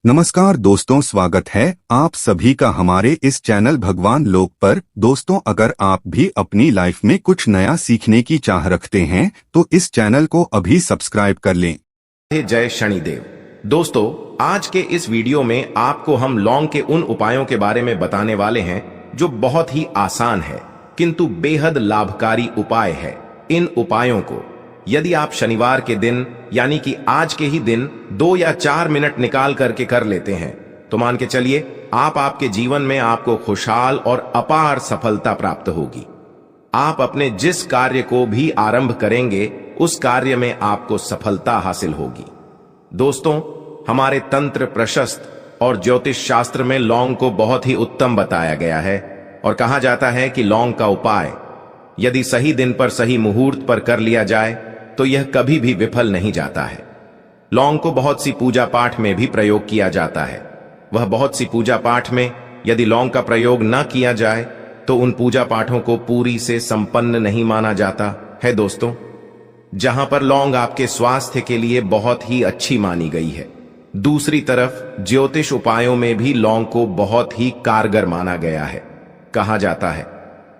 नमस्कार दोस्तों, स्वागत है आप सभी का हमारे इस चैनल भगवान लोक पर। दोस्तों, अगर आप भी अपनी लाइफ में कुछ नया सीखने की चाह रखते हैं तो इस चैनल को अभी सब्सक्राइब कर लें। जय शनिदेव। दोस्तों, आज के इस वीडियो में आपको हम लौंग के उन उपायों के बारे में बताने वाले हैं जो बहुत ही आसान है किंतु बेहद लाभकारी उपाय है। इन उपायों को यदि आप शनिवार के दिन यानी कि आज के ही दिन 2 या 4 मिनट निकाल करके कर लेते हैं तो मान के चलिए आपके जीवन में आपको खुशहाल और अपार सफलता प्राप्त होगी। आप अपने जिस कार्य को भी आरंभ करेंगे उस कार्य में आपको सफलता हासिल होगी। दोस्तों, हमारे तंत्र प्रशस्त और ज्योतिष शास्त्र में लौंग को बहुत ही उत्तम बताया गया है और कहा जाता है कि लौंग का उपाय यदि सही दिन पर सही मुहूर्त पर कर लिया जाए तो यह कभी भी विफल नहीं जाता है। लौंग को बहुत सी पूजा पाठ में भी प्रयोग किया जाता है। वह बहुत सी पूजा पाठ में यदि लौंग का प्रयोग न किया जाए तो उन पूजा पाठों को पूरी से संपन्न नहीं माना जाता है। दोस्तों, जहां पर लौंग आपके स्वास्थ्य के लिए बहुत ही अच्छी मानी गई है, दूसरी तरफ ज्योतिष उपायों में भी लौंग को बहुत ही कारगर माना गया है। कहा जाता है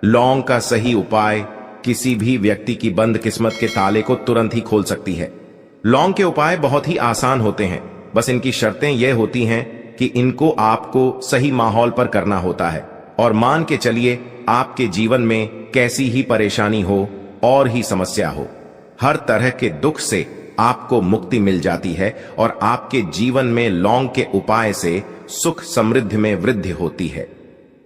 लौंग का सही उपाय किसी भी व्यक्ति की बंद किस्मत के ताले को तुरंत ही खोल सकती है। लौंग के उपाय बहुत ही आसान होते हैं, बस इनकी शर्तें यह होती हैं कि इनको आपको सही माहौल पर करना होता है। और मान के चलिए आपके जीवन में कैसी ही परेशानी हो और ही समस्या हो, हर तरह के दुख से आपको मुक्ति मिल जाती है और आपके जीवन में लौंग के उपाय से सुख समृद्धि में वृद्धि होती है।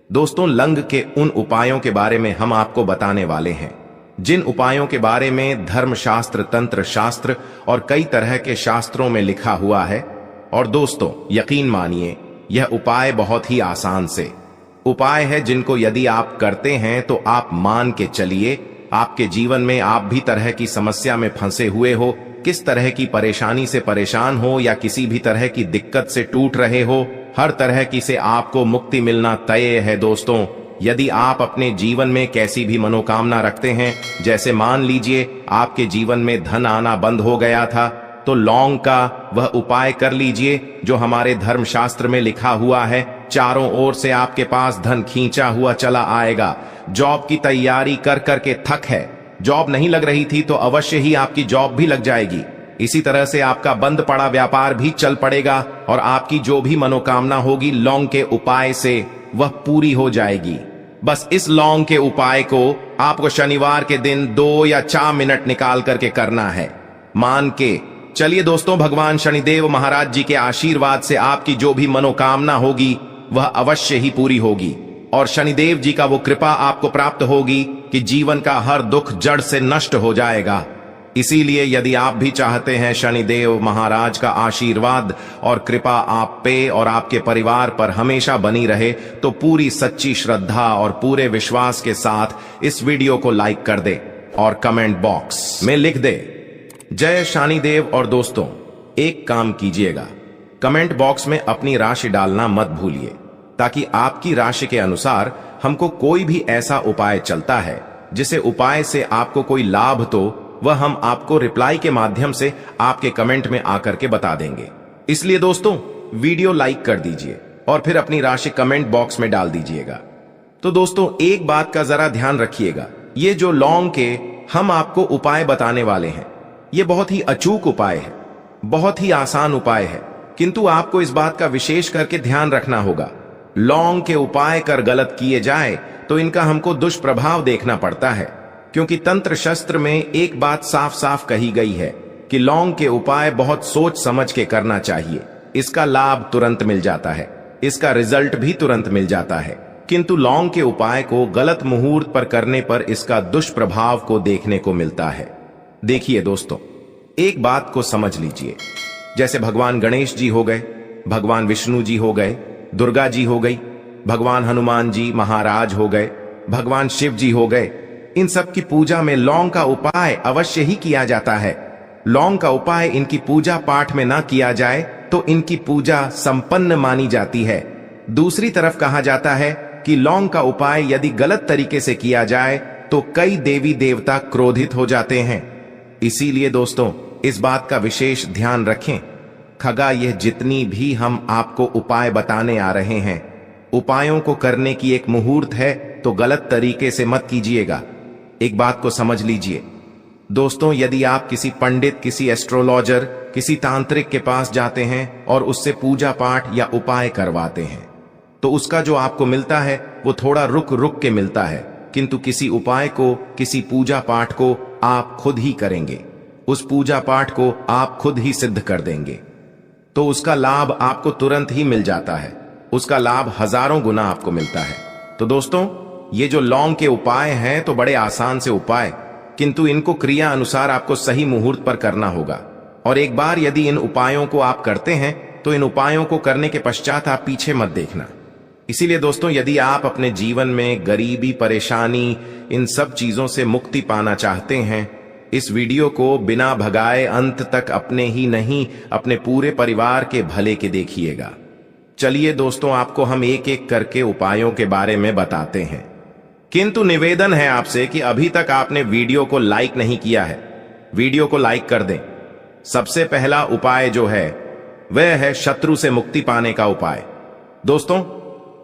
दोस्तों, लौंग के उन उपायों के बारे में हम आपको बताने वाले हैं जिन उपायों के बारे में धर्मशास्त्र, तंत्र शास्त्र और कई तरह के शास्त्रों में लिखा हुआ है। और दोस्तों, यकीन मानिए यह उपाय बहुत ही आसान से उपाय है जिनको यदि आप करते हैं तो आप मान के चलिए आपके जीवन में आप भी तरह की समस्या में फंसे हुए हो, किस तरह की परेशानी से परेशान हो या किसी भी तरह की दिक्कत से टूट रहे हो, हर तरह की से आपको मुक्ति मिलना तय है। दोस्तों, यदि आप अपने जीवन में कैसी भी मनोकामना रखते हैं, जैसे मान लीजिए आपके जीवन में धन आना बंद हो गया था, तो लौंग का वह उपाय कर लीजिए जो हमारे धर्मशास्त्र में लिखा हुआ है। चारों ओर से आपके पास धन खींचा हुआ चला आएगा। जॉब की तैयारी कर करके थक है, जॉब नहीं लग रही थी तो अवश्य ही आपकी जॉब भी लग जाएगी। इसी तरह से आपका बंद पड़ा व्यापार भी चल पड़ेगा और आपकी जो भी मनोकामना होगी लौंग के उपाय से वह पूरी हो जाएगी। बस इस लौंग के उपाय को आपको शनिवार के दिन 2 या 4 मिनट निकाल करके करना है। मान के चलिए दोस्तों, भगवान शनिदेव महाराज जी के आशीर्वाद से आपकी जो भी मनोकामना होगी वह अवश्य ही पूरी होगी और शनिदेव जी का वो कृपा आपको प्राप्त होगी कि जीवन का हर दुख जड़ से नष्ट हो जाएगा। इसीलिए यदि आप भी चाहते हैं शनिदेव महाराज का आशीर्वाद और कृपा आप पे और आपके परिवार पर हमेशा बनी रहे तो पूरी सच्ची श्रद्धा और पूरे विश्वास के साथ इस वीडियो को लाइक कर दे और कमेंट बॉक्स में लिख दे जय शनिदेव। और दोस्तों, एक काम कीजिएगा, कमेंट बॉक्स में अपनी राशि डालना मत भूलिए ताकि आपकी राशि के अनुसार हमको कोई भी ऐसा उपाय चलता है जिसे उपाय से आपको कोई लाभ तो वह हम आपको रिप्लाई के माध्यम से आपके कमेंट में आकर के बता देंगे। इसलिए दोस्तों, वीडियो लाइक कर दीजिए और फिर अपनी राशि कमेंट बॉक्स में डाल दीजिएगा। तो दोस्तों, एक बात का जरा ध्यान रखिएगा, ये जो लौंग के हम आपको उपाय बताने वाले हैं ये बहुत ही अचूक उपाय है, बहुत ही आसान उपाय है, किंतु आपको इस बात का विशेष करके ध्यान रखना होगा। लौंग के उपाय कर गलत किए जाए तो इनका हमको दुष्प्रभाव देखना पड़ता है, क्योंकि तंत्र शास्त्र में एक बात साफ साफ कही गई है कि लौंग के उपाय बहुत सोच समझ के करना चाहिए। इसका लाभ तुरंत मिल जाता है, इसका रिजल्ट भी तुरंत मिल जाता है, किंतु लौंग के उपाय को गलत मुहूर्त पर करने पर इसका दुष्प्रभाव को देखने को मिलता है। देखिए दोस्तों, एक बात को समझ लीजिए, जैसे भगवान गणेश जी हो गए, भगवान विष्णु जी हो गए, दुर्गा जी हो गई, भगवान हनुमान जी महाराज हो गए, भगवान शिव जी हो गए, इन सब की पूजा में लौंग का उपाय अवश्य ही किया जाता है। लौंग का उपाय इनकी पूजा पाठ में ना किया जाए तो इनकी पूजा संपन्न मानी जाती है। दूसरी तरफ कहा जाता है कि लौंग का उपाय यदि गलत तरीके से किया जाए तो कई देवी देवता क्रोधित हो जाते हैं। इसीलिए दोस्तों, इस बात का विशेष ध्यान रखें खगा, यह जितनी भी हम आपको उपाय बताने आ रहे हैं, उपायों को करने की एक मुहूर्त है, तो गलत तरीके से मत कीजिएगा। एक बात को समझ लीजिए दोस्तों, यदि आप किसी पंडित, किसी एस्ट्रोलॉजर, किसी तांत्रिक के पास जाते हैं और उससे पूजा पाठ या उपाय करवाते हैं, तो उसका जो आपको मिलता है वो थोड़ा रुक रुक के मिलता है, किंतु किसी उपाय को, किसी पूजा पाठ को आप खुद ही करेंगे, उस पूजा पाठ को आप खुद ही सिद्ध कर देंगे, तो उसका लाभ आपको तुरंत ही मिल जाता है, उसका लाभ हजारों गुना आपको मिलता है। तो दोस्तों, ये जो लौंग के उपाय हैं तो बड़े आसान से उपाय, किंतु इनको क्रिया अनुसार आपको सही मुहूर्त पर करना होगा। और एक बार यदि इन उपायों को आप करते हैं तो इन उपायों को करने के पश्चात आप पीछे मत देखना। इसीलिए दोस्तों, यदि आप अपने जीवन में गरीबी, परेशानी, इन सब चीजों से मुक्ति पाना चाहते हैं, इस वीडियो को बिना भगाए अंत तक अपने ही नहीं, अपने पूरे परिवार के भले के देखिएगा। चलिए दोस्तों, आपको हम एक एक करके उपायों के बारे में बताते हैं, किंतु निवेदन है आपसे कि अभी तक आपने वीडियो को लाइक नहीं किया है, वीडियो को लाइक कर दें। सबसे पहला उपाय जो है वह है शत्रु से मुक्ति पाने का उपाय। दोस्तों,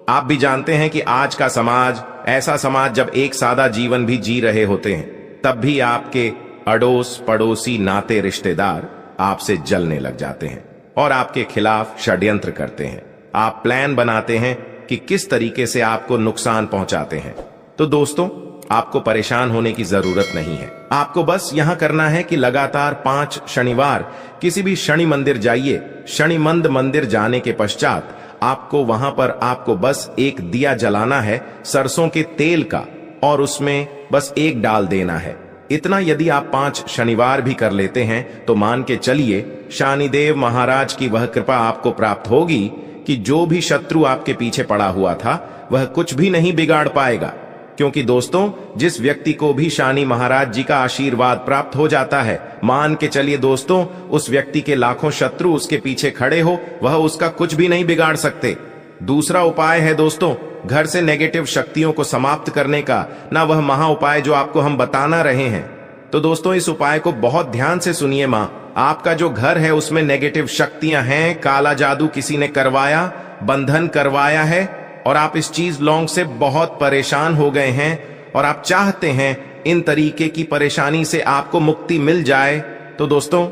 आप भी जानते हैं कि आज का समाज ऐसा समाज, जब एक सादा जीवन भी जी रहे होते हैं, तब भी आपके अड़ोस पड़ोसी, नाते रिश्तेदार आपसे जलने लग जाते हैं और आपके खिलाफ षड्यंत्र करते हैं। आप प्लान बनाते हैं कि किस तरीके से आपको नुकसान पहुंचाते हैं। तो दोस्तों, आपको परेशान होने की जरूरत नहीं है। आपको बस यहां करना है कि लगातार 5 शनिवार किसी भी शनि मंदिर जाइए। शनि मंदिर जाने के पश्चात आपको वहां पर आपको बस एक दिया जलाना है सरसों के तेल का, और उसमें बस एक डाल देना है। इतना यदि आप 5 शनिवार भी कर लेते हैं तो मान के चलिए शनिदेव महाराज की वह कृपा आपको प्राप्त होगी कि जो भी शत्रु आपके पीछे पड़ा हुआ था वह कुछ भी नहीं बिगाड़ पाएगा। क्योंकि दोस्तों, जिस व्यक्ति को भी शनि महाराज जी का आशीर्वाद प्राप्त हो जाता है, मान के चलिए दोस्तों, उस व्यक्ति के लाखों शत्रु उसके पीछे खड़े हो, वह उसका कुछ भी नहीं बिगाड़ सकते। दूसरा उपाय है दोस्तों, घर से नेगेटिव शक्तियों को समाप्त करने का, ना वह महा उपाय जो आपको हम बताना रहे हैं। तो दोस्तों, इस उपाय को बहुत ध्यान से सुनिए। मां, आपका जो घर है उसमें नेगेटिव शक्तियां हैं, काला जादू किसी ने करवाया, बंधन करवाया है, और आप इस चीज लौंग से बहुत परेशान हो गए हैं और आप चाहते हैं इन तरीके की परेशानी से आपको मुक्ति मिल जाए, तो दोस्तों,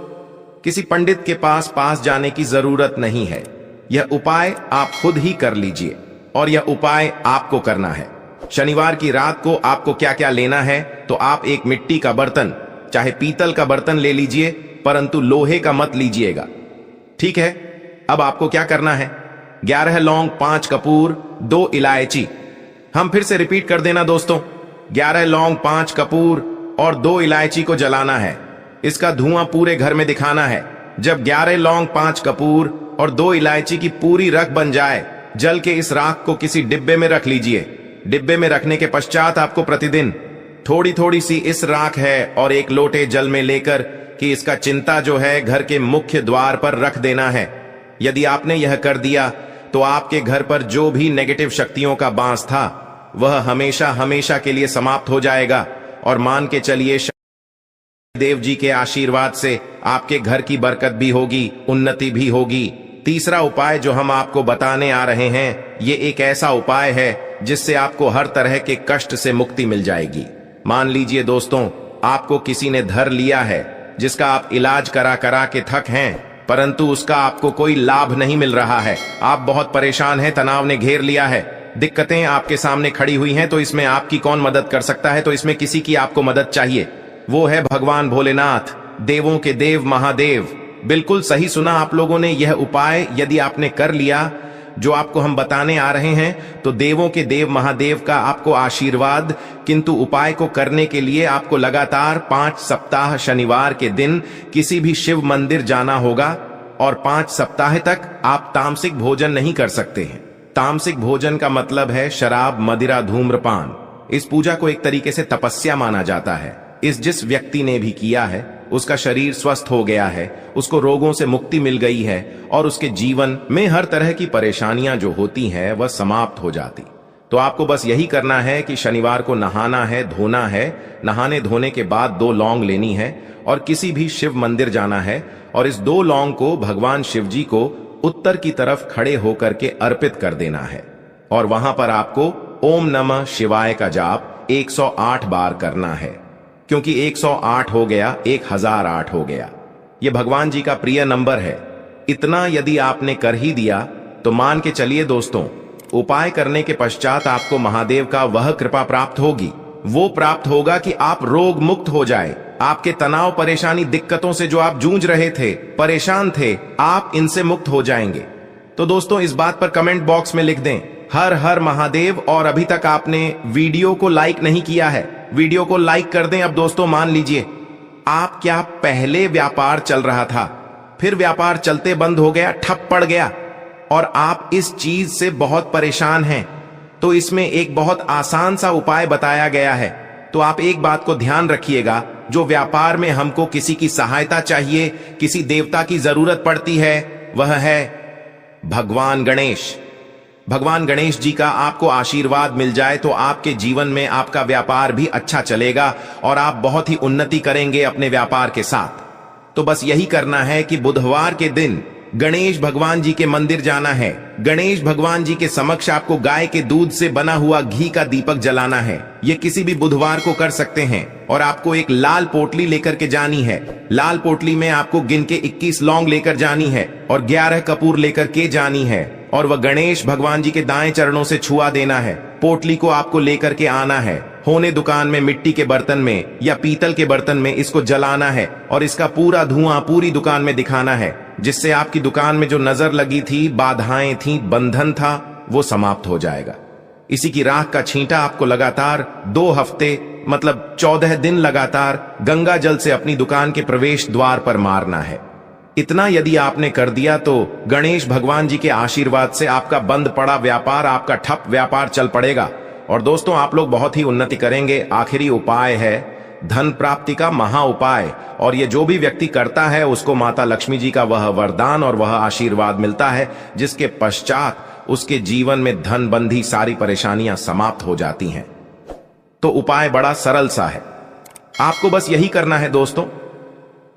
किसी पंडित के पास जाने की जरूरत नहीं है। यह उपाय आप खुद ही कर लीजिए, और यह उपाय आपको करना है। शनिवार की रात को आपको क्या क्या लेना है, तो आप एक मिट्टी का बर्तन, चाहे पीतल का बर्तन ले लीजिए, परंतु लोहे का मत लीजिएगा, ठीक है। अब आपको क्या करना है, 11 लौंग, 5 कपूर, 2 इलायची। हम फिर से रिपीट कर देना दोस्तों, 11 लौंग, 5 कपूर और 2 इलायची को जलाना है। इसका धुआं पूरे घर में दिखाना है। जब 11 लौंग, 5 कपूर और 2 इलायची की पूरी रख बन जाए, जल के इस राख को किसी डिब्बे में रख लीजिए। डिब्बे में रखने के पश्चात आपको प्रतिदिन थोड़ी थोड़ी सी इस राख है और एक लोटे जल में लेकर कि इसका चिंता जो है घर के मुख्य द्वार पर रख देना है। यदि आपने यह कर दिया तो आपके घर पर जो भी नेगेटिव शक्तियों का बांस था वह हमेशा हमेशा के लिए समाप्त हो जाएगा, और मान के चलिए देव जी के आशीर्वाद से आपके घर की बरकत भी होगी, उन्नति भी होगी। तीसरा उपाय जो हम आपको बताने आ रहे हैं, ये एक ऐसा उपाय है जिससे आपको हर तरह के कष्ट से मुक्ति मिल जाएगी। मान लीजिए दोस्तों, आपको किसी ने धर लिया है, जिसका आप इलाज करा करा के थक हैं, परंतु उसका आपको कोई लाभ नहीं मिल रहा है। आप बहुत परेशान हैं, तनाव ने घेर लिया है, दिक्कतें आपके सामने खड़ी हुई हैं, तो इसमें आपकी कौन मदद कर सकता है? तो इसमें किसी की आपको मदद चाहिए, वो है भगवान भोलेनाथ, देवों के देव महादेव। बिल्कुल सही सुना आप लोगों ने। यह उपाय यदि आपने कर लिया जो आपको हम बताने आ रहे हैं, तो देवों के देव महादेव का आपको आशीर्वाद। किंतु उपाय को करने के लिए आपको लगातार 5 सप्ताह शनिवार के दिन किसी भी शिव मंदिर जाना होगा, और 5 सप्ताह तक आप तामसिक भोजन नहीं कर सकते हैं। तामसिक भोजन का मतलब है शराब, मदिरा, धूम्रपान। इस पूजा को एक तरीके से तपस्या माना जाता है। जिस व्यक्ति ने भी किया है उसका शरीर स्वस्थ हो गया है, उसको रोगों से मुक्ति मिल गई है, और उसके जीवन में हर तरह की परेशानियां जो होती हैं वह समाप्त हो जाती। तो आपको बस यही करना है कि शनिवार को नहाना है, धोना है। नहाने धोने के बाद 2 लौंग लेनी है और किसी भी शिव मंदिर जाना है, और इस 2 लौंग को भगवान शिव जी को उत्तर की तरफ खड़े होकर के अर्पित कर देना है और वहां पर आपको ओम नमः शिवाय का जाप 108 बार करना है, क्योंकि 108 हो गया 1008 हो गया। यह भगवान जी का प्रिय नंबर है। इतना यदि आपने कर ही दिया तो मान के चलिए दोस्तों, उपाय करने के पश्चात आपको महादेव का वह कृपा प्राप्त होगी, वो प्राप्त होगा कि आप रोग मुक्त हो जाए। आपके तनाव, परेशानी, दिक्कतों से जो आप जूझ रहे थे, परेशान थे, आप इनसे मुक्त हो जाएंगे। तो दोस्तों इस बात पर कमेंट बॉक्स में लिख दें हर हर महादेव। और अभी तक आपने वीडियो को लाइक नहीं किया है, वीडियो को लाइक कर दें। अब दोस्तों मान लीजिए आप क्या पहले व्यापार चल रहा था, फिर व्यापार चलते बंद हो गया, ठप पड़ गया और आप इस चीज से बहुत परेशान हैं, तो इसमें एक बहुत आसान सा उपाय बताया गया है। तो आप एक बात को ध्यान रखिएगा, जो व्यापार में हमको किसी की सहायता चाहिए, किसी देवता की जरूरत पड़ती है, वह है भगवान गणेश। भगवान गणेश जी का आपको आशीर्वाद मिल जाए तो आपके जीवन में आपका व्यापार भी अच्छा चलेगा और आप बहुत ही उन्नति करेंगे अपने व्यापार के साथ। तो बस यही करना है कि बुधवार के दिन गणेश भगवान जी के मंदिर जाना है। गणेश भगवान जी के समक्ष आपको गाय के दूध से बना हुआ घी का दीपक जलाना है। ये किसी भी बुधवार को कर सकते हैं और आपको एक लाल पोटली लेकर के जानी है। लाल पोटली में आपको गिन के 21 लौंग लेकर जानी है और 11 कपूर लेकर के जानी है और वह गणेश भगवान जी के दाएं चरणों से छुआ देना है। पोटली को आपको लेकर के आना है, होने दुकान में मिट्टी के बर्तन में या पीतल के बर्तन में इसको जलाना है और इसका पूरा धुआं पूरी दुकान में दिखाना है, जिससे आपकी दुकान में जो नजर लगी थी, बाधाएं थी, बंधन था, वो समाप्त हो जाएगा। इसी की राख का छींटा आपको लगातार 2 हफ्ते मतलब 14 दिन लगातार गंगा जल से अपनी दुकान के प्रवेश द्वार पर मारना है। इतना यदि आपने कर दिया तो गणेश भगवान जी के आशीर्वाद से आपका बंद पड़ा व्यापार, आपका ठप व्यापार चल पड़ेगा और दोस्तों आप लोग बहुत ही उन्नति करेंगे। आखिरी उपाय है धन प्राप्ति का महा उपाय, और ये जो भी व्यक्ति करता है उसको माता लक्ष्मी जी का वह वरदान और वह आशीर्वाद मिलता है, जिसके पश्चात उसके जीवन में धन बंधी सारी परेशानियां समाप्त हो जाती हैं। तो उपाय बड़ा सरल सा है, आपको बस यही करना है दोस्तों।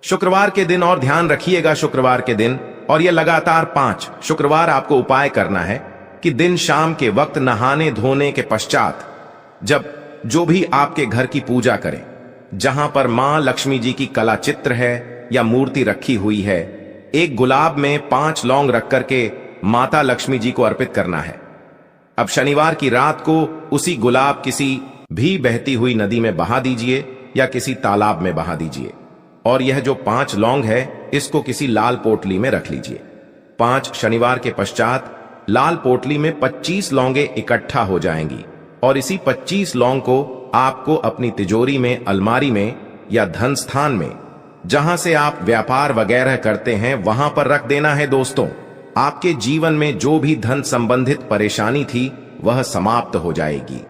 शुक्रवार के दिन, और ध्यान रखिएगा शुक्रवार के दिन, और यह लगातार 5 शुक्रवार आपको उपाय करना है कि दिन शाम के वक्त नहाने धोने के पश्चात जब जो भी आपके घर की पूजा करें, जहां पर मां लक्ष्मी जी की कला चित्र है या मूर्ति रखी हुई है, एक गुलाब में 5 लौंग रख करके माता लक्ष्मी जी को अर्पित करना है। अब शनिवार की रात को उसी गुलाब किसी भी बहती हुई नदी में बहा दीजिए या किसी तालाब में बहा दीजिए, और यह जो 5 लौंग है इसको किसी लाल पोटली में रख लीजिए। 5 शनिवार के पश्चात लाल पोटली में 25 लौंगे इकट्ठा हो जाएंगी और इसी 25 लौंग को आपको अपनी तिजोरी में, अलमारी में या धन स्थान में, जहां से आप व्यापार वगैरह करते हैं, वहां पर रख देना है दोस्तों। आपके जीवन में जो भी धन संबंधित परेशानी थी वह समाप्त हो जाएगी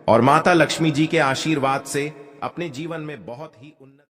और माता लक्ष्मी जी के आशीर्वाद से अपने जीवन में बहुत ही उन्नति